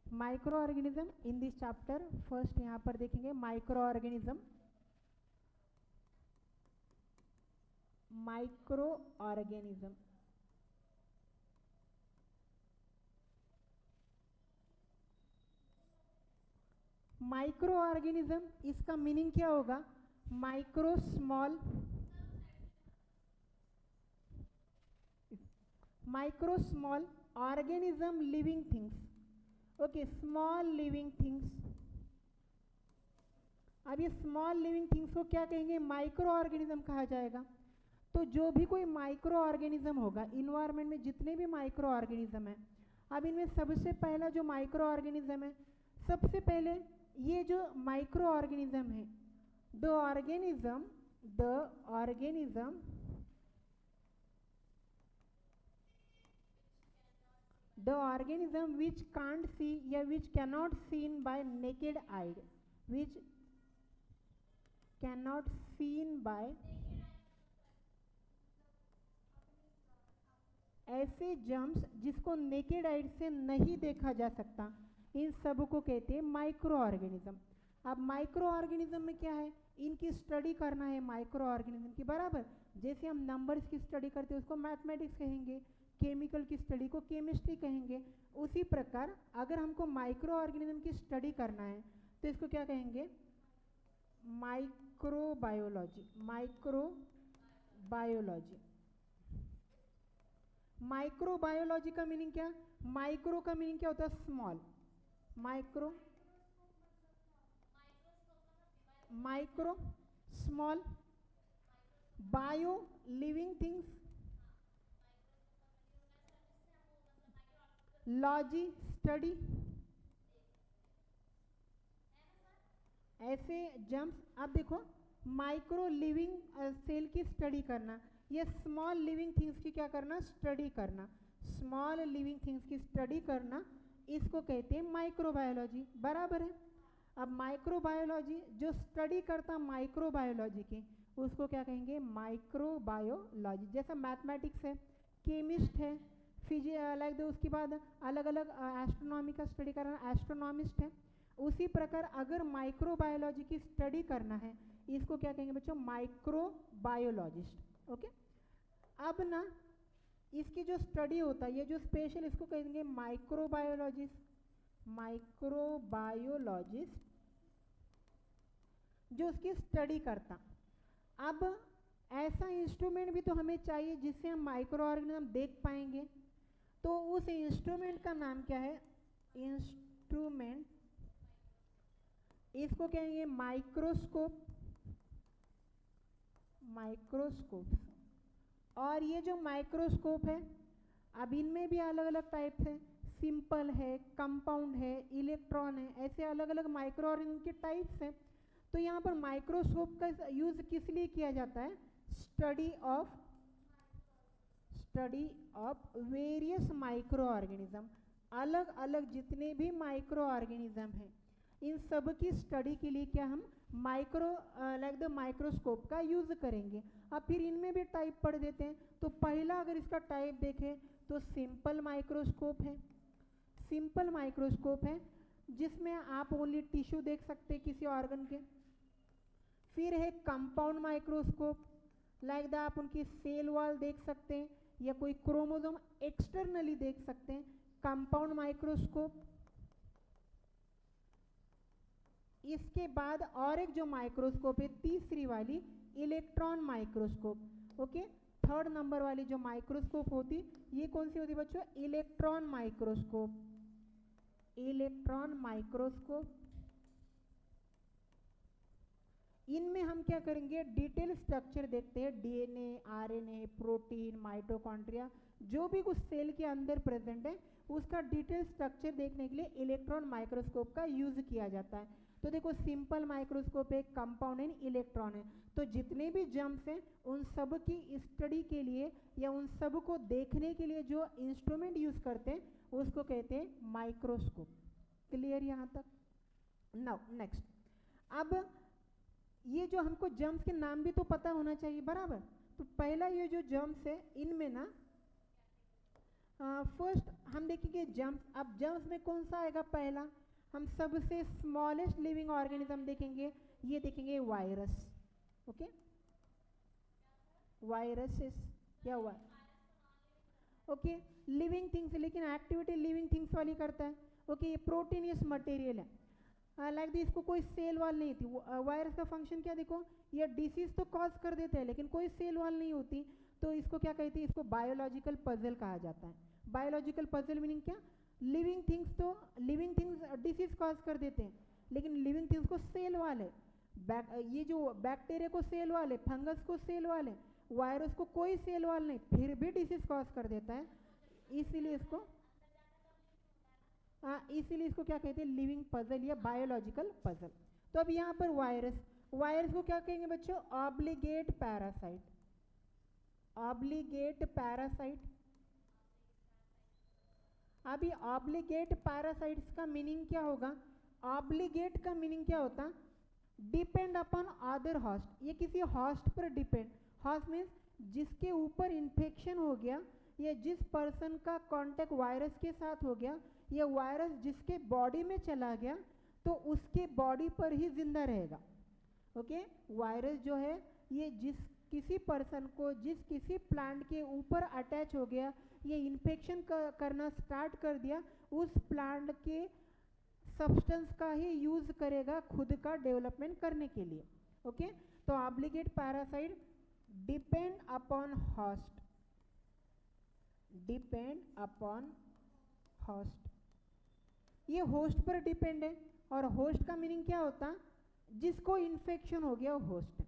Micro organism in this chapter. First यहाँ पर देखेंगे micro organism. Micro organism micro organism इसका मीनिंग क्या होगा? Micro small, micro small organism living things. Okay, small living things. अब ये स्मॉल लिविंग थिंग्स को क्या कहेंगे? माइक्रो ऑर्गेनिज्म कहा जाएगा। तो जो भी कोई माइक्रो ऑर्गेनिज्म होगा, इन्वायरमेंट में जितने भी माइक्रो ऑर्गेनिज्म है, अब इनमें सबसे पहला जो माइक्रो ऑर्गेनिज्म है, सबसे पहले ये जो माइक्रो ऑर्गेनिज्म है, the organism which can't see या which cannot seen by naked eyed, which cannot seen by, ऐसे जर्म्स जिसको नेकेड आइड से नहीं देखा जा सकता, इन सब को कहते हैं माइक्रो ऑर्गेनिज्म। अब माइक्रो ऑर्गेनिज्म में क्या है? इनकी स्टडी करना है माइक्रो ऑर्गेनिज्म की, बराबर। जैसे हम नंबर्स की स्टडी करते हैं उसको मैथमेटिक्स कहेंगे, केमिकल की स्टडी को केमिस्ट्री कहेंगे। उसी प्रकार अगर हमको माइक्रो ऑर्गेनिज्म की स्टडी करना है तो इसको क्या कहेंगे? माइक्रोबायोलॉजी। माइक्रोबायोलॉजी। माइक्रोबायोलॉजी का मीनिंग क्या? माइक्रो का मीनिंग क्या होता है? Small. Micro, micro small, bio living things, logy study, ऐसे जम्स। अब देखो, माइक्रो लिविंग सेल की स्टडी करना, ये स्मॉल लिविंग थिंग्स की क्या करना? स्टडी करना। स्मॉल लिविंग थिंग्स की स्टडी करना, इसको कहते हैं माइक्रोबायोलॉजी, बराबर है। अब माइक्रोबायोलॉजी जो स्टडी करता माइक्रोबायोलॉजी की, उसको क्या कहेंगे? माइक्रोबायोलॉजी। जैसा मैथमेटिक्स है, केमिस्ट है, लाइक उसके बाद अलग अलग एस्ट्रोनॉमी का स्टडी करना, एस्ट्रोनॉमिस्ट है। उसी प्रकार अगर माइक्रोबायोलॉजी की स्टडी करना है, इसको क्या कहेंगे बच्चों? माइक्रोबायोलॉजिस्ट। ओके, अब ना इसकी जो स्टडी होता है, ये जो स्पेशल, इसको कहेंगे माइक्रोबायोलॉजिस्ट। माइक्रोबायोलॉजिस्ट जो उसकी स्टडी करता। अब ऐसा इंस्ट्रूमेंट भी तो हमें चाहिए जिससे हम माइक्रो ऑर्गेनिज्म देख पाएंगे, तो उस इंस्ट्रूमेंट का नाम क्या है? इंस्ट्रूमेंट, इसको कहेंगे माइक्रोस्कोप। माइक्रोस्कोप। और ये जो माइक्रोस्कोप है, अब इनमें भी अलग अलग टाइप है, सिंपल है, कंपाउंड है, इलेक्ट्रॉन है, ऐसे अलग अलग माइक्रो ऑर्गेनिज्म के टाइप्स हैं। तो यहाँ पर माइक्रोस्कोप का यूज किस लिए किया जाता है? Study of various micro organism. अलग अलग जितने भी माइक्रो ऑर्गेनिज्म हैं, इन सब की स्टडी के लिए क्या हम माइक्रो लाइक द माइक्रोस्कोप का यूज करेंगे। अब फिर इनमें भी टाइप पढ़ देते हैं। तो पहला अगर इसका टाइप देखें तो सिंपल माइक्रोस्कोप है। सिंपल माइक्रोस्कोप है जिसमें आप ओनली टिश्यू देख सकते हैं किसी ऑर्गन के। फिर है कंपाउंड माइक्रोस्कोप, लाइक द आप उनकी सेल वॉल देख सकते हैं या कोई क्रोमोसोम एक्सटर्नली देख सकते हैं, कंपाउंड माइक्रोस्कोप। इसके बाद और एक जो माइक्रोस्कोप है, तीसरी वाली, electron microscope. Okay, third number वाली जो माइक्रोस्कोप होती, ये कौन सी होती बच्चों? Electron microscope. Electron microscope. इनमें हम क्या करेंगे? डिटेल स्ट्रक्चर देखते हैं, डीएनए, आरएनए, प्रोटीन, माइटोकॉन्ड्रिया, जो भी कुछ सेल के अंदर प्रेजेंट है उसका डिटेल स्ट्रक्चर देखने के लिए इलेक्ट्रॉन माइक्रोस्कोप का यूज किया जाता है। तो देखो, सिंपल माइक्रोस्कोप है, कंपाउंड है, इलेक्ट्रॉन है। तो जितने भी जम्स हैं उन सब की स्टडी के लिए या उन सब को देखने के लिए जो इंस्ट्रूमेंट यूज करते हैं उसको कहते हैं माइक्रोस्कोप। क्लियर यहाँ तक? नाउ नेक्स्ट, अब ये जो हमको जर्म्स के नाम भी तो पता होना चाहिए, बराबर। तो पहला ये जो जर्म्स है, इनमें ना फर्स्ट हम देखेंगे जम्स। अब जम्स में कौन सा आएगा पहला, हम सबसे स्मॉलेस्ट लिविंग ऑर्गेनिज्म देखेंगे, ये देखेंगे वायरस। ओके, वायरसेस क्या हुआ, ओके लिविंग थिंग्स, लेकिन एक्टिविटी लिविंग थिंग्स वाली करता है। ओके, ये प्रोटीनियस मटेरियल है, लाइक दी इसको कोई सेल वाल नहीं थी। वायरस का फंक्शन क्या देखो, ये डिसीज तो कॉज कर देते हैं लेकिन कोई सेल वाल नहीं होती, तो इसको क्या कहते हैं, इसको बायोलॉजिकल पजल कहा जाता है। बायोलॉजिकल पजल मीनिंग क्या, लिविंग थिंग्स तो लिविंग थिंग्स डिसीज कॉज कर देते हैं लेकिन लिविंग थिंग्स को सेल वाले, ये जो बैक्टीरिया को सेल वाले, फंगस को सेल वाले, वायरस को कोई सेल वाल नहीं, फिर भी डिसीज कॉज कर देता है, इसीलिए इसको इसीलिए इसको क्या कहते हैं, लिविंग पजल या बायोलॉजिकल पजल। तो अब यहाँ पर वायरस, वायरस को क्या कहेंगे बच्चों, ऑब्लिगेट पैरासाइट। Obligate parasite. अभी ऑब्लिगेट पैरासाइट्स का मीनिंग क्या होगा, ऑब्लिगेट का मीनिंग क्या होता, डिपेंड अपॉन अदर हॉस्ट, ये किसी हॉस्ट पर डिपेंड, हॉस्ट मीन्स जिसके ऊपर इन्फेक्शन हो गया या जिस पर्सन का कांटेक्ट वायरस के साथ हो गया, ये वायरस जिसके बॉडी में चला गया तो उसके बॉडी पर ही जिंदा रहेगा। ओके, वायरस जो है ये जिस किसी पर्सन को जिस किसी प्लांट के ऊपर अटैच हो गया, ये इन्फेक्शन करना स्टार्ट कर दिया, उस प्लांट के सब्सटेंस का ही यूज करेगा खुद का डेवलपमेंट करने के लिए। ओके, तो obligate parasite depend upon host, depend upon host, ये होस्ट पर डिपेंड है। और होस्ट का मीनिंग क्या होता, जिसको इन्फेक्शन हो गया होस्ट है,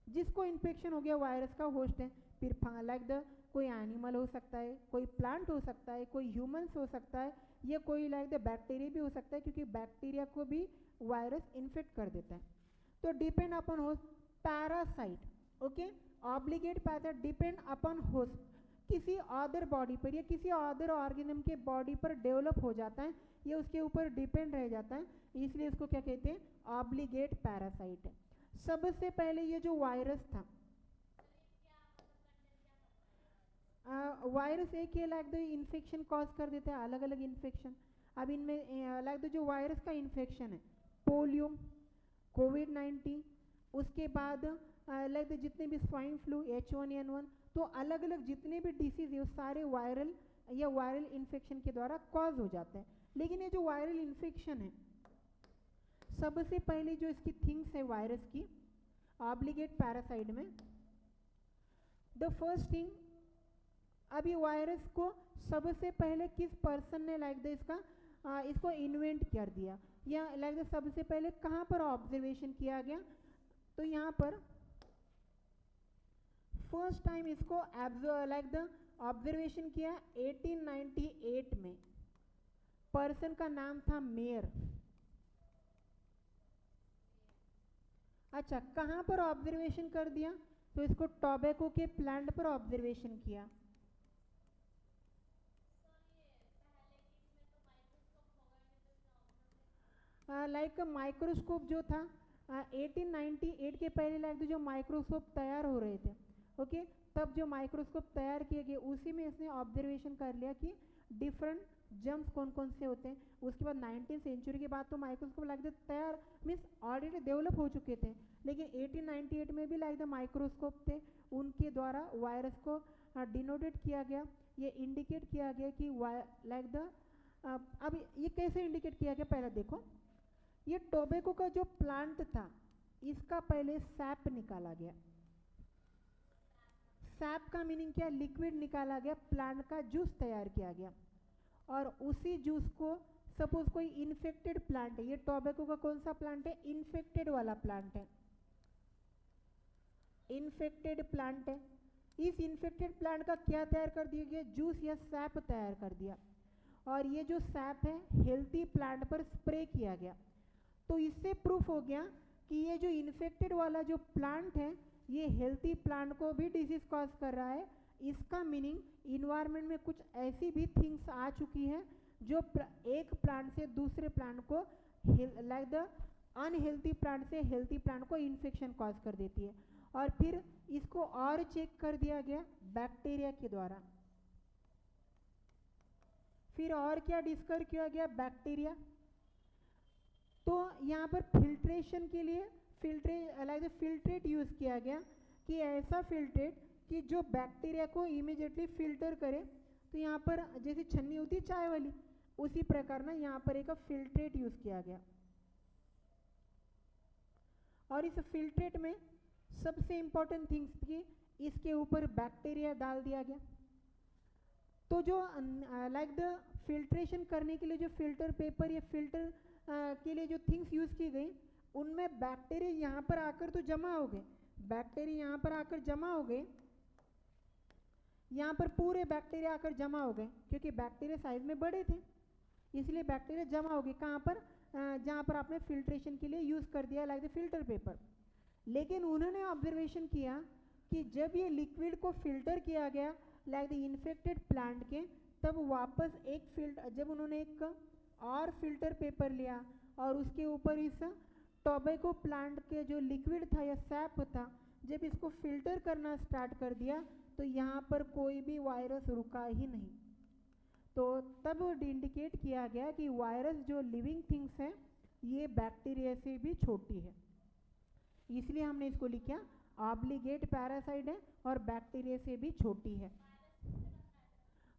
जिसको इन्फेक्शन हो गया वायरस का होस्ट है। फिर लाइक द कोई एनिमल हो सकता है, कोई प्लांट हो सकता है, कोई ह्यूमंस हो सकता है, या कोई लाइक द बैक्टीरिया भी हो सकता है, क्योंकि बैक्टीरिया को भी वायरस इन्फेक्ट कर देता है। तो depend upon host, parasite. Okay, obligate parasite depend upon host, किसी अदर बॉडी पर या किसी अदर ऑर्गेनिज्म के बॉडी पर डेवलप हो जाता है, ये उसके ऊपर डिपेंड रह जाता है, इसलिए इसको क्या कहते हैं, ऑब्लिगेट पैरासाइट है। सबसे पहले ये जो वायरस था, वायरस एक ही लाइक द इन्फेक्शन कॉज कर देते हैं, अलग अलग इन्फेक्शन। अब इनमें लाइक द जो वायरस का इन्फेक्शन है, पोलियो, कोविड-19, उसके बाद लाइक द जितने भी स्वाइन फ्लू, H1N1, तो अलग अलग जितने भी डिसीज है वो सारे वायरल या वायरल इन्फेक्शन के द्वारा कॉज हो जाते हैं। लेकिन ये जो वायरल इन्फेक्शन है, सबसे पहले जो इसकी थिंग्स है वायरस की ऑब्लिगेट पैरासाइट में, द फर्स्ट थिंग, अभी वायरस को सबसे पहले किस पर्सन ने लाइक द इसको इन्वेंट कर दिया, या लाइक द सबसे पहले कहाँ पर ऑब्जर्वेशन किया गया, तो यहाँ पर फर्स्ट टाइम इसको लाइक द ऑब्जर्वेशन किया 1898 में, पर्सन का नाम था मेयर। अच्छा, कहाँ पर ऑब्जर्वेशन कर दिया, तो इसको टोबैको के प्लांट पर ऑब्जर्वेशन किया। लाइक माइक्रोस्कोप जो था 1898 के पहले लाइक जो माइक्रोस्कोप तैयार हो रहे थे, ओके, तब जो माइक्रोस्कोप तैयार किए गए उसी में इसने ऑब्जर्वेशन कर लिया कि डिफरेंट जम्स कौन कौन से होते हैं। उसके बाद 19th सेंचुरी के बाद तो माइक्रोस्कोप लाइक द तैयार मीन्स ऑलरेडी डेवलप हो चुके थे, लेकिन 1898 में भी लाइक द माइक्रोस्कोप थे, उनके द्वारा वायरस को डिनोटेड किया गया, ये इंडिकेट किया गया कि लाइक द अब ये कैसे इंडिकेट किया गया, पहले देखो, ये टोबैको का जो प्लांट था इसका पहले सैप निकाला गया। सैप का मीनिंग क्या, लिक्विड निकाला गया, प्लांट का जूस तैयार किया गया, और उसी जूस को सपोज कोई इन्फेक्टेड प्लांट है, ये टोबैको का कौन सा प्लांट है, इन्फेक्टेड वाला प्लांट है, इन्फेक्टेड प्लांट है, इस इन्फेक्टेड प्लांट का क्या तैयार कर दिया गया, जूस या सैप तैयार कर दिया, और ये जो सैप है हेल्थी प्लांट पर स्प्रे किया गया। तो इससे प्रूफ हो गया कि ये जो इन्फेक्टेड वाला जो प्लांट है ये हेल्थी प्लांट को भी डिजीज कॉज कर रहा है। इसका मीनिंग इन्वायरमेंट में कुछ ऐसी भी थिंग्स आ चुकी हैं जो एक प्लांट से दूसरे प्लांट को लाइक द अनहेल्थी प्लांट से हेल्थी प्लांट को इन्फेक्शन कॉज कर देती है। और फिर इसको और चेक कर दिया गया बैक्टीरिया के द्वारा, फिर और क्या डिस्कवर किया गया, बैक्टीरिया। तो यहाँ पर फिल्ट्रेशन के लिए फिल्ट्रेट यूज़ किया गया कि ऐसा फिल्ट्रेट कि जो बैक्टीरिया को इमीडिएटली फिल्टर करे। तो यहाँ पर जैसे छन्नी होती है चाय वाली, उसी प्रकार ना यहाँ पर एक फिल्ट्रेट यूज़ किया गया। और इस फिल्ट्रेट में सबसे इम्पोर्टेंट थिंग्स थी, इसके ऊपर बैक्टीरिया डाल दिया गया। तो जो द फिल्ट्रेशन करने के लिए जो फिल्टर पेपर या फिल्टर के लिए जो थिंग्स यूज़ की गई, उनमें बैक्टीरिया यहाँ पर आकर तो जमा हो गए, बैक्टीरिया यहाँ पर आकर जमा हो गए, यहाँ पर पूरे बैक्टीरिया आकर जमा हो गए, क्योंकि बैक्टीरिया साइज में बड़े थे, इसलिए बैक्टीरिया जमा हो गए। कहाँ पर, जहाँ पर आपने फिल्ट्रेशन के लिए यूज़ कर दिया द फिल्टर पेपर। लेकिन उन्होंने ऑब्जर्वेशन किया कि जब ये लिक्विड को फिल्टर किया गया द इन्फेक्टेड प्लांट के, तब वापस जब उन्होंने एक और फिल्टर पेपर लिया और उसके ऊपर इस टोबैको प्लांट के जो लिक्विड था या सैप था, जब इसको फिल्टर करना स्टार्ट कर दिया, तो यहाँ पर कोई भी वायरस रुका ही नहीं। तो तब इंडिकेट किया गया कि वायरस जो लिविंग थिंग्स है, ये बैक्टीरिया से भी छोटी है, इसलिए हमने इसको लिखा ऑब्लिगेट पैरासाइट है और बैक्टीरिया से भी छोटी है।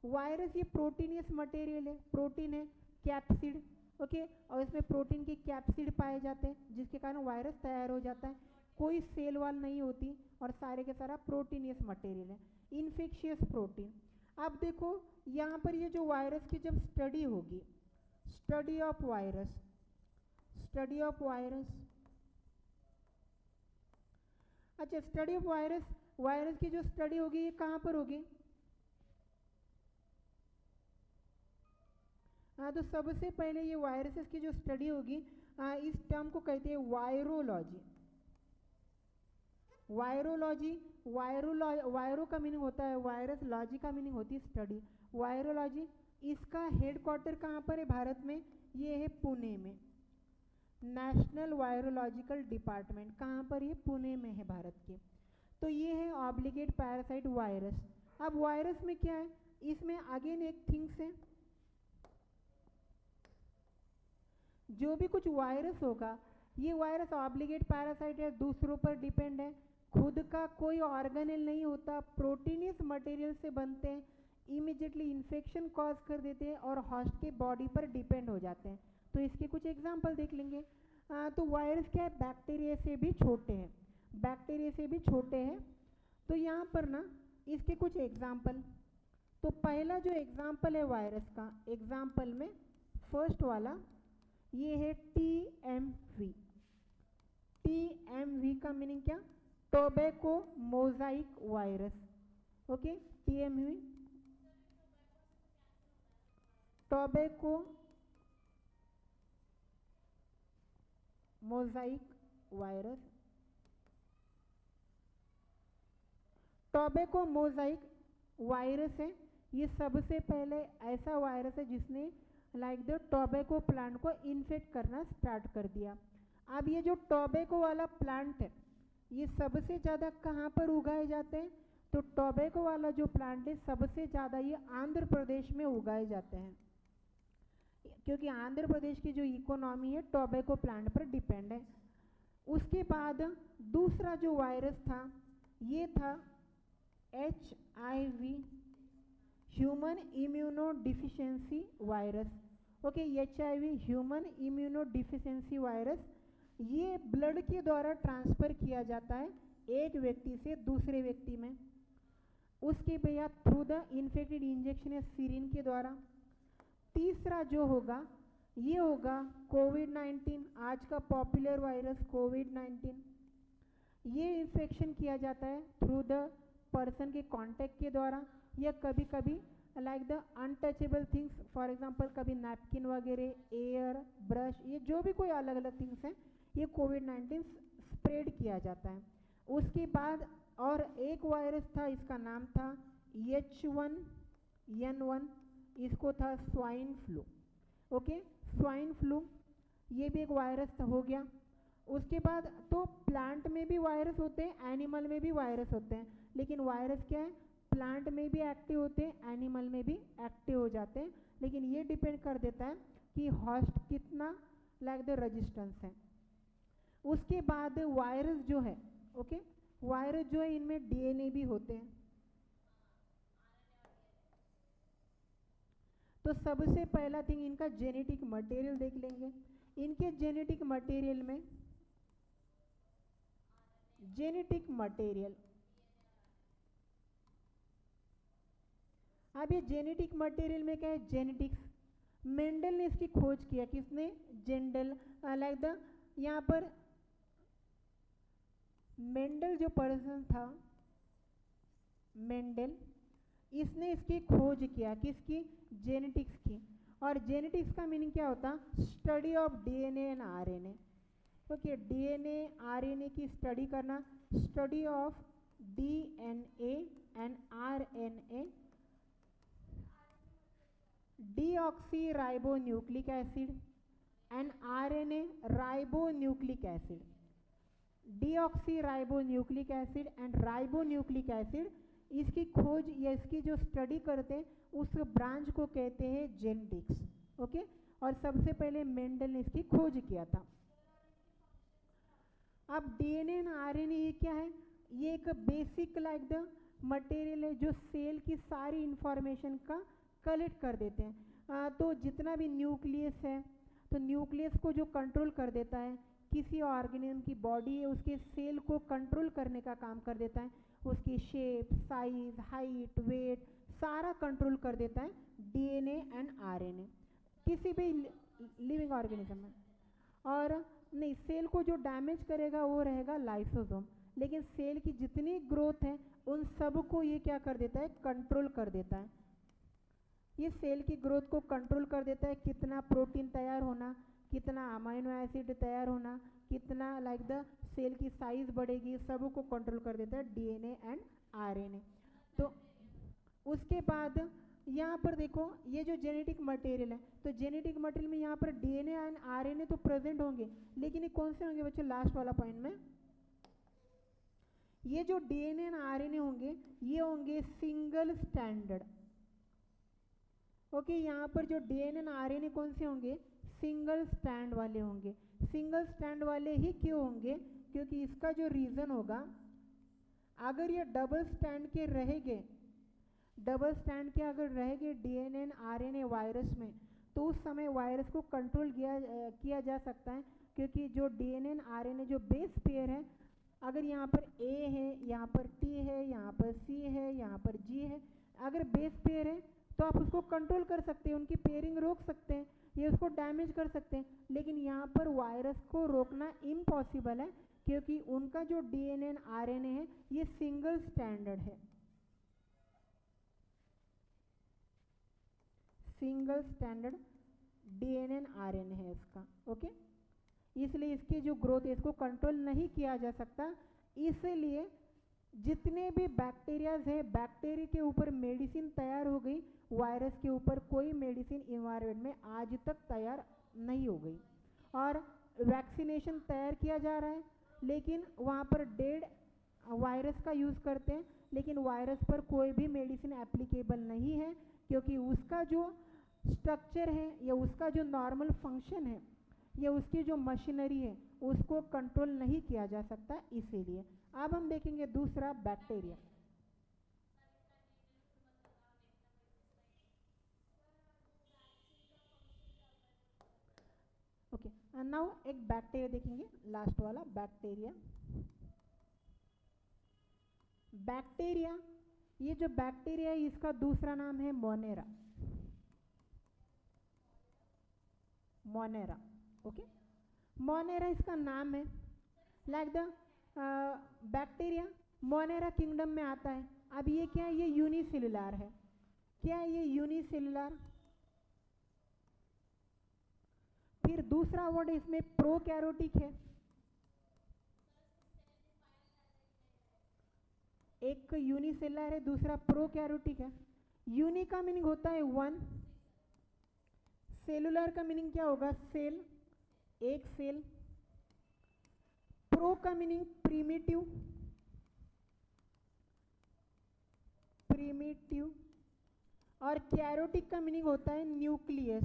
वायरस ये प्रोटीनियस मटेरियल है, प्रोटीन है, कैप्सिड, ओके, और इसमें प्रोटीन की कैप्सिड पाए जाते हैं, जिसके कारण वायरस तैयार हो जाता है। कोई सेल वाल नहीं होती और सारे के सारा प्रोटीनियस मटेरियल है, इन्फेक्शियस प्रोटीन। अब देखो यहाँ पर ये जो वायरस की जब स्टडी होगी, स्टडी ऑफ वायरस, अच्छा स्टडी ऑफ वायरस की जो स्टडी होगी ये कहाँ पर होगी? हाँ, तो सबसे पहले ये वायरसेस की जो स्टडी होगी, इस टर्म को कहते हैं वायरोलॉजी। वायरो का मीनिंग होता है वायरस, लॉजी का मीनिंग होती है स्टडी। वायरोलॉजी, इसका हेडक्वार्टर कहाँ पर है भारत में? ये है पुणे में, नेशनल वायरोलॉजिकल डिपार्टमेंट। कहाँ पर? ये पुणे में है भारत के। तो ये है ऑब्लिगेट पैरासाइट वायरस। अब वायरस में क्या है? इसमें अगेन एक थिंग्स है, जो भी कुछ वायरस होगा, ये वायरस ऑब्लिगेट पैरासाइट है, दूसरों पर डिपेंड है, खुद का कोई ऑर्गेनेल नहीं होता, प्रोटीनियस मटेरियल से बनते हैं, इमीडिएटली इन्फेक्शन कॉज कर देते हैं और हॉस्ट के बॉडी पर डिपेंड हो जाते हैं। तो इसके कुछ एग्जाम्पल देख लेंगे। तो वायरस क्या है? बैक्टीरिया से भी छोटे हैं, बैक्टीरिया से भी छोटे हैं। तो यहाँ पर ना इसके कुछ एग्जाम्पल, तो पहला जो एग्जाम्पल है वायरस का, एग्जाम्पल में फर्स्ट वाला ये है TMV। TMV का मीनिंग क्या? Tobacco Mosaic virus. Okay, TMV tobacco Mosaic virus. Tobacco Mosaic virus है, ये सबसे पहले ऐसा वायरस है जिसने द टोबैको प्लांट को इन्फेक्ट करना स्टार्ट कर दिया। अब ये जो टोबैको वाला प्लांट है, ये सबसे ज़्यादा कहाँ पर उगाए जाते हैं? तो टोबैको वाला जो प्लांट है सबसे ज़्यादा ये आंध्र प्रदेश में उगाए जाते हैं, क्योंकि आंध्र प्रदेश की जो इकोनॉमी है टोबैको प्लांट पर डिपेंड है। उसके बाद दूसरा जो वायरस था, ये था HIV, human immuno deficiency virus. Okay, HIV human immuno deficiency virus, ये ब्लड के द्वारा ट्रांसफ़र किया जाता है एक व्यक्ति से दूसरे व्यक्ति में, उसके बाद थ्रू द इन्फेक्टेड इंजेक्शन या सीरिन के द्वारा। तीसरा जो होगा ये होगा कोविड-19, आज का पॉपुलर वायरस कोविड-19। ये इन्फेक्शन किया जाता है थ्रू द पर्सन के कांटेक्ट के द्वारा, या कभी कभी the untouchable things, for example कभी नैपकिन वगैरह, एयर, ब्रश, ये जो भी कोई अलग अलग थिंग्स हैं, ये कोविड-19 स्प्रेड किया जाता है। उसके बाद और एक वायरस था, इसका नाम था H1N1, इसको था swine flu. Okay, swine flu ये भी एक वायरस हो गया। उसके बाद तो प्लांट में भी वायरस होते हैं, एनिमल में भी वायरस होते हैं, लेकिन वायरस क्या है? प्लांट में भी एक्टिव होते हैं, एनिमल में भी एक्टिव हो जाते हैं, लेकिन ये डिपेंड कर देता है कि होस्ट कितना लाइक द रेजिस्टेंस है। उसके बाद वायरस जो है, ओके, वायरस जो है इनमें डीएनए भी होते हैं। तो सबसे पहला थिंग इनका जेनेटिक मटेरियल देख लेंगे। इनके जेनेटिक मटेरियल में जेनेटिक मटेरियल, अब ये जेनेटिक मटेरियल में क्या है, जेनेटिक्स। मेंडल ने इसकी खोज किया, किसने, जेंडल, लाइक द, यहाँ पर मेंडल जो पर्सन था, मेंडल, इसने इसकी खोज किया, किसकी, जेनेटिक्स की। और जेनेटिक्स का मीनिंग क्या होता, study of DNA and RNA. Okay, DNA RNA की स्टडी करना, study of DNA and RNA, deoxyribonucleic acid and RNA ribonucleic acid. Deoxyribonucleic acid and ribonucleic acid, इसकी खोज या इसकी जो स्टडी करते हैं उस ब्रांच को कहते हैं जेनेटिक्स। ओके, और सबसे पहले मेंडल ने इसकी खोज किया था। अब डीएनए और आरएनए ये क्या है, ये एक बेसिक लाइक द मटेरियल है जो सेल की सारी इंफॉर्मेशन का कलेक्ट कर देते हैं। तो जितना भी न्यूक्लियस है, तो न्यूक्लियस को जो कंट्रोल कर देता है, किसी ऑर्गेनिज्म की बॉडी है उसके सेल को कंट्रोल करने का काम कर देता है, उसकी शेप, साइज, हाइट, वेट सारा कंट्रोल कर देता है डीएनए एंड आरएनए किसी भी लिविंग ऑर्गेनिज्म में। और नहीं, सेल को जो डैमेज करेगा वो रहेगा लाइसोसोम, लेकिन सेल की जितनी ग्रोथ है उन सब को ये क्या कर देता है, कंट्रोल कर देता है। ये सेल की ग्रोथ को कंट्रोल कर देता है, कितना प्रोटीन तैयार होना, कितना अमाइनो एसिड तैयार होना, कितना लाइक द सेल की साइज बढ़ेगी, सब को कंट्रोल कर देता है डीएनए एंड आरएनए। तो उसके बाद यहाँ पर देखो ये जो जेनेटिक मटेरियल है, तो जेनेटिक मटेरियल में यहाँ पर डीएनए एंड आरएनए तो प्रेजेंट होंगे, लेकिन ये कौन से होंगे बच्चों, लास्ट वाला पॉइंट में, ये जो डीएनए एंड आरएनए होंगे ये होंगे सिंगल स्टैंडर्ड। ओके, यहाँ पर जो डीएनए एंड आरएनए कौन से होंगे, सिंगल स्टैंड वाले होंगे। सिंगल स्टैंड वाले ही क्यों होंगे, क्योंकि इसका जो रीजन होगा, अगर ये डबल स्टैंड के रहेंगे, डबल स्टैंड के अगर रहेंगे डीएनए एंड आरएनए वायरस में, तो उस समय वायरस को कंट्रोल किया जा सकता है, क्योंकि जो डीएनए एंड आरएनए जो बेस पेयर है, अगर यहाँ पर ए है, यहाँ पर टी है, यहाँ पर सी है, यहाँ पर जी है, अगर बेस पेयर है तो आप उसको कंट्रोल कर सकते हैं, उनकी पेयरिंग रोक सकते हैं, ये उसको डैमेज कर सकते हैं। लेकिन यहाँ पर वायरस को रोकना इम्पॉसिबल है, क्योंकि उनका जो डीएनए एंड आरएनए है ये सिंगल स्टैंडर्ड है, single standard DNA and RNA है इसका। ओके, इसलिए इसकी जो ग्रोथ है इसको कंट्रोल नहीं किया जा सकता। इसलिए जितने भी बैक्टीरियाज है, बैक्टीरिया के ऊपर मेडिसिन तैयार हो गई, वायरस के ऊपर कोई मेडिसिन इन्वायरमेंट में आज तक तैयार नहीं हो गई। और वैक्सीनेशन तैयार किया जा रहा है, लेकिन वहाँ पर डेड वायरस का यूज़ करते हैं, लेकिन वायरस पर कोई भी मेडिसिन एप्लीकेबल नहीं है, क्योंकि उसका जो स्ट्रक्चर है या उसका जो नॉर्मल फंक्शन है या उसकी जो मशीनरी है उसको कंट्रोल नहीं किया जा सकता। इसीलिए अब हम देखेंगे दूसरा, बैक्टीरिया। ओके, नाउ एक बैक्टीरिया देखेंगे, लास्ट वाला बैक्टीरिया। बैक्टीरिया, ये जो बैक्टीरिया है इसका दूसरा नाम है मोनेरा, मोनेरा। ओके, मोनेरा इसका नाम है, like the bacteria Monera kingdom में आता है। अब ये क्या है, ये यूनिसेलुलर है। क्या है ये, यूनिसेलुलर। फिर दूसरा वर्ड इसमें प्रोकैरियोटिक है, एक यूनिसेलुलर है, दूसरा प्रोकैरियोटिक है। यूनि का मीनिंग होता है वन, सेलुलर का मीनिंग क्या होगा, सेल, एक सेल। प्रो का मीनिंग प्रीमिटिव, प्रिमिटिव, और कैरोटिक का मीनिंग होता है न्यूक्लियस,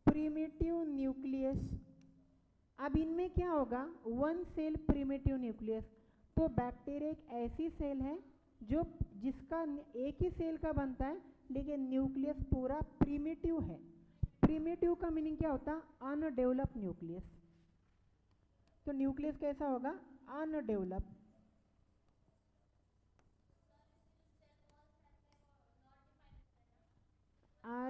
प्रिमिटिव न्यूक्लियस। अब इनमें क्या होगा, वन सेल प्रिमिटिव न्यूक्लियस। तो बैक्टीरिया एक ऐसी सेल है जो जिसका एक ही सेल का बनता है लेकिन न्यूक्लियस पूरा प्रिमिटिव है। प्रिमिटिव का मीनिंग क्या होता है, अनडेवलप न्यूक्लियस। तो न्यूक्लियस कैसा होगा, अनडेवलप।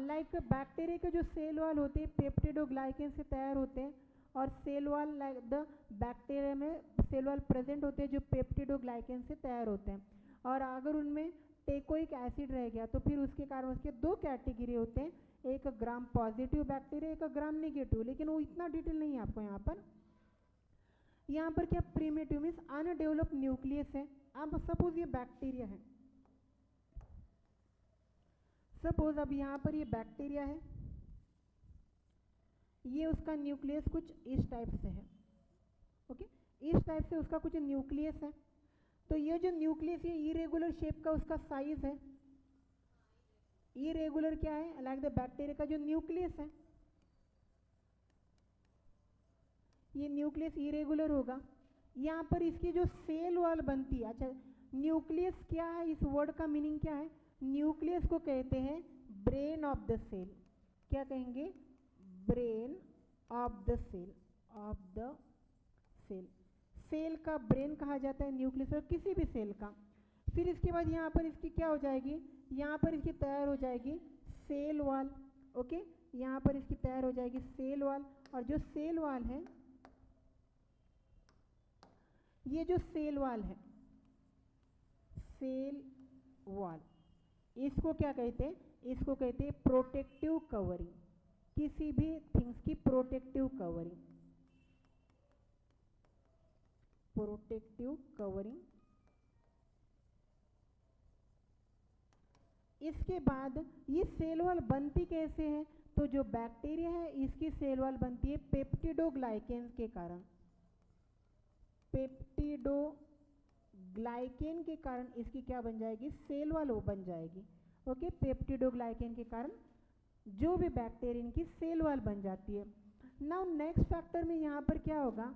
लाइक बैक्टीरिया के जो सेल वॉल होते हैं पेप्टिडोग्लाइकेन से तैयार होते हैं, और cell wall like the bacteria में सेल वॉल प्रेजेंट होते हैं जो पेप्टिडोग्लाइकेन से तैयार होते हैं। और अगर उनमें टेकोइक एसिड रह गया तो फिर उसके कारण उसके दो कैटेगरी होते हैं, एक ग्राम पॉजिटिव बैक्टीरिया, एक ग्राम नेगेटिव, लेकिन वो इतना डिटेल नहीं है आपको यहाँ पर। यहाँ पर क्या प्रिमिटिव मीन्स अनडेवलप न्यूक्लियस है। अब सपोज ये बैक्टीरिया है, सपोज अब यहाँ पर ये बैक्टीरिया है, ये उसका न्यूक्लियस कुछ इस टाइप से है, ओके, इस टाइप से उसका कुछ न्यूक्लियस है। तो ये जो न्यूक्लियस ये इरेगुलर शेप का उसका साइज है, इरेगुलर क्या है, लाइक द बैक्टीरिया का जो न्यूक्लियस है, ये न्यूक्लियस इरेगुलर होगा। यहाँ पर इसकी जो सेल वॉल बनती है, अच्छा न्यूक्लियस क्या है, इस वर्ड का मीनिंग क्या है, न्यूक्लियस को कहते हैं ब्रेन ऑफ द सेल। क्या कहेंगे, brain of the cell, of the cell. Cell का ब्रेन कहा जाता है न्यूक्लियस, और किसी भी सेल का। फिर इसके बाद यहाँ पर इसकी क्या हो जाएगी, यहाँ पर इसकी तैयार हो जाएगी सेल वॉल, ओके, यहाँ पर इसकी तैयार हो जाएगी सेल वॉल। और जो सेल वॉल है, ये जो सेल वॉल है, सेल वॉल, इसको क्या कहते हैं, इसको कहते हैं प्रोटेक्टिव कवरिंग, किसी भी थिंग्स की प्रोटेक्टिव कवरिंग, प्रोटेक्टिव कवरिंग। इसके बाद ये सेल वॉल बनती कैसे है, तो जो बैक्टीरिया है इसकी सेल वॉल बनती है पेप्टिडोग्लाइकेन के कारण, पेप्टिडोग्लाइकेन के कारण इसकी क्या बन जाएगी, सेल वॉल बन जाएगी, ओके, पेप्टिडोग्लाइकेन के कारण जो भी बैक्टीरिया इनकी सेल वॉल बन जाती है। नाउ नेक्स्ट फैक्टर में यहाँ पर क्या होगा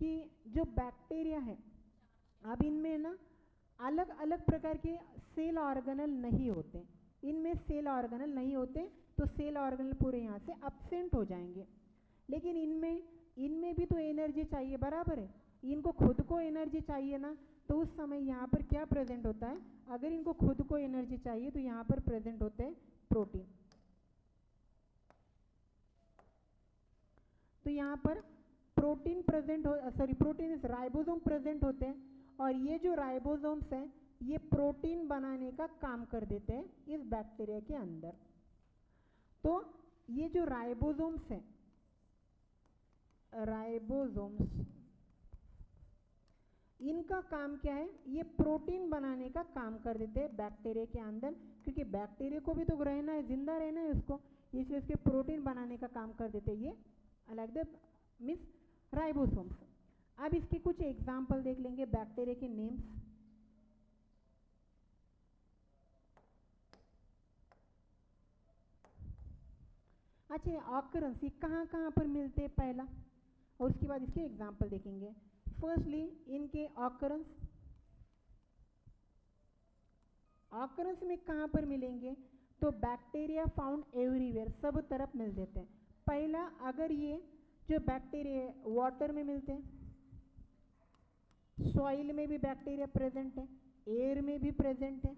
कि जो बैक्टीरिया है, अब इनमें ना अलग अलग प्रकार के सेल ऑर्गेनल नहीं होते, इनमें सेल ऑर्गेनल नहीं होते, तो सेल ऑर्गेनल पूरे यहाँ से एब्सेंट हो जाएंगे। लेकिन इनमें भी तो एनर्जी चाहिए, बराबर है, इनको खुद को एनर्जी चाहिए ना, तो उस समय यहाँ पर क्या प्रेजेंट होता है, अगर इनको खुद को एनर्जी चाहिए तो यहाँ पर प्रेजेंट होते हैं प्रोटीन। तो यहाँ पर प्रोटीन प्रेजेंट हो, सॉरी प्रोटीन इस राइबोसोम प्रेजेंट होते हैं, और ये जो राइबोसोम्स हैं ये प्रोटीन बनाने का काम कर देते हैं इस बैक्टीरिया के अंदर। तो ये जो राइबोसोम्स हैं, राइबोसोम्स, इनका काम क्या है, ये प्रोटीन बनाने का काम कर देते हैं बैक्टीरिया के अंदर, क्योंकि बैक्टीरिया को भी तो रहना है, जिंदा रहना है उसको, इसलिए इसके प्रोटीन बनाने का काम कर देते हैं ये, लाइक द मीन्स राइबोसोम्स। अब इसके कुछ एग्जाम्पल देख लेंगे बैक्टीरिया के नेम्स। अच्छा, ऑकरेंस ये कहाँ कहाँ पर मिलते हैं पहला, और उसके बाद इसके एग्जाम्पल देखेंगे। फर्स्टली इनके ऑकरेंस, ऑकरेंस में कहाँ पर मिलेंगे, तो बैक्टीरिया फाउंड एवरीवेयर, सब तरफ मिल देते हैं। पहला, अगर ये जो बैक्टीरिया वाटर में मिलते हैं, सॉइल में भी बैक्टीरिया प्रेजेंट है, एयर में भी प्रेजेंट है।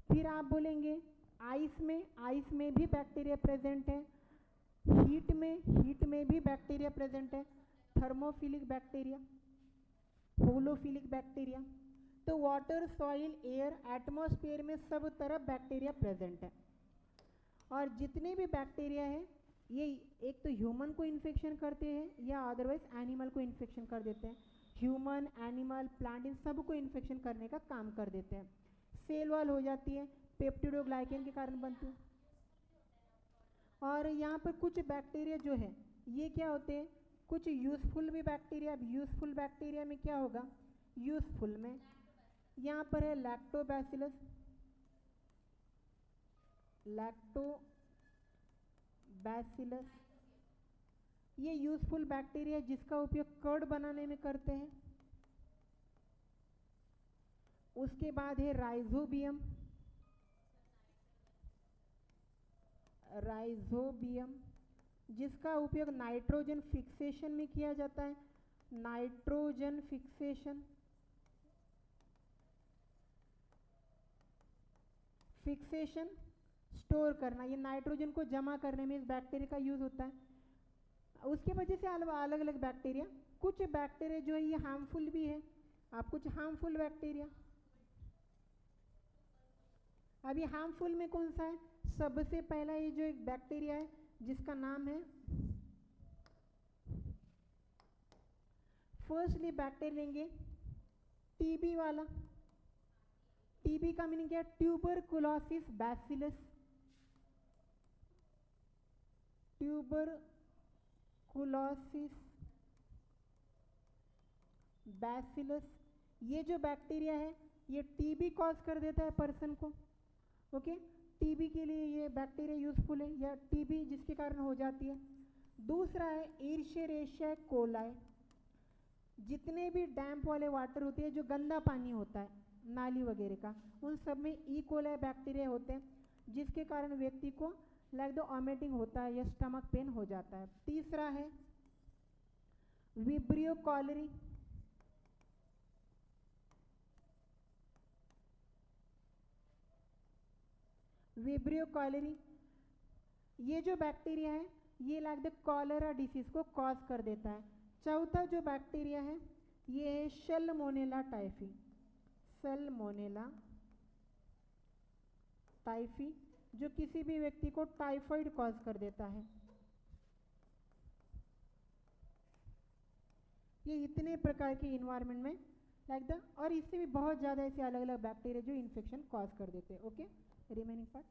फिर आप बोलेंगे आइस में भी बैक्टीरिया प्रेजेंट है, हीट में भी बैक्टीरिया प्रेजेंट है, थर्मोफिलिक बैक्टीरिया, होलोफिलिक बैक्टीरिया। तो वाटर, सॉइल, एयर, एटमॉस्फेयर में सब तरफ बैक्टीरिया प्रेजेंट है। और जितने भी बैक्टीरिया हैं ये एक तो ह्यूमन को इन्फेक्शन करते हैं या अदरवाइज एनिमल को इन्फेक्शन कर देते हैं, ह्यूमन, एनिमल, प्लांट, इन सबको इन्फेक्शन करने का काम कर देते हैं। सेल वॉल हो जाती है, पेप्टिडोग्लाइकेन के कारण बनती है। और यहाँ पर कुछ बैक्टीरिया जो है ये क्या होते हैं, कुछ यूजफुल भी बैक्टीरिया। अब यूजफुल बैक्टीरिया में क्या होगा, यूजफुल में यहाँ पर है लैक्टोबैसिलस, लैक्टोबैसिलस, ये यूजफुल बैक्टीरिया है जिसका उपयोग कर्ड बनाने में करते हैं। उसके बाद है राइजोबियम, राइजोबियम जिसका उपयोग नाइट्रोजन फिक्सेशन में किया जाता है, नाइट्रोजन फिक्सेशन, फिक्सेशन स्टोर करना, ये नाइट्रोजन को जमा करने में इस बैक्टीरिया का यूज होता है। उसके वजह से अलग अलग बैक्टीरिया, कुछ बैक्टीरिया जो है ये हार्मफुल भी है। आप कुछ हार्मफुल बैक्टीरिया, अभी हार्मफुल में कौन सा है? सबसे पहला ये जो एक बैक्टीरिया है जिसका नाम है, फर्स्टली बैक्टीरिया लेंगे टीबी वाला। टीबी का मीनिंग क्या है? Tuberculosis bacillus, tuberculosis bacillus. ये जो बैक्टीरिया है ये टीबी कॉज कर देता है पर्सन को। ओके, टीबी के लिए ये बैक्टीरिया यूजफुल है, या टीबी जिसके कारण हो जाती है। दूसरा है एरिशेरेशिया कोलाई। जितने भी डैम्प वाले वाटर होते हैं, जो गंदा पानी होता है नाली वगैरह का, उन सब में ई कोलाई बैक्टीरिया होते हैं जिसके कारण व्यक्ति को लाइक द वॉमिटिंग होता है या स्टमक पेन हो जाता है। तीसरा है विब्रियो कॉलरी। विब्रियो कॉलरी, ये जो बैक्टीरिया है ये लाइक द कॉलेरा डिसीज को कॉज कर देता है। चौथा जो बैक्टीरिया है ये है सैल्मोनेला टाइफी, सैल्मोनेला टाइफी, जो किसी भी व्यक्ति को टाइफाइड कॉज कर देता है। ये इतने प्रकार के इन्वायरमेंट में लाइक द, और इससे भी बहुत ज़्यादा ऐसे अलग अलग बैक्टीरिया जो इन्फेक्शन कॉज कर देते हैं। Okay, remaining part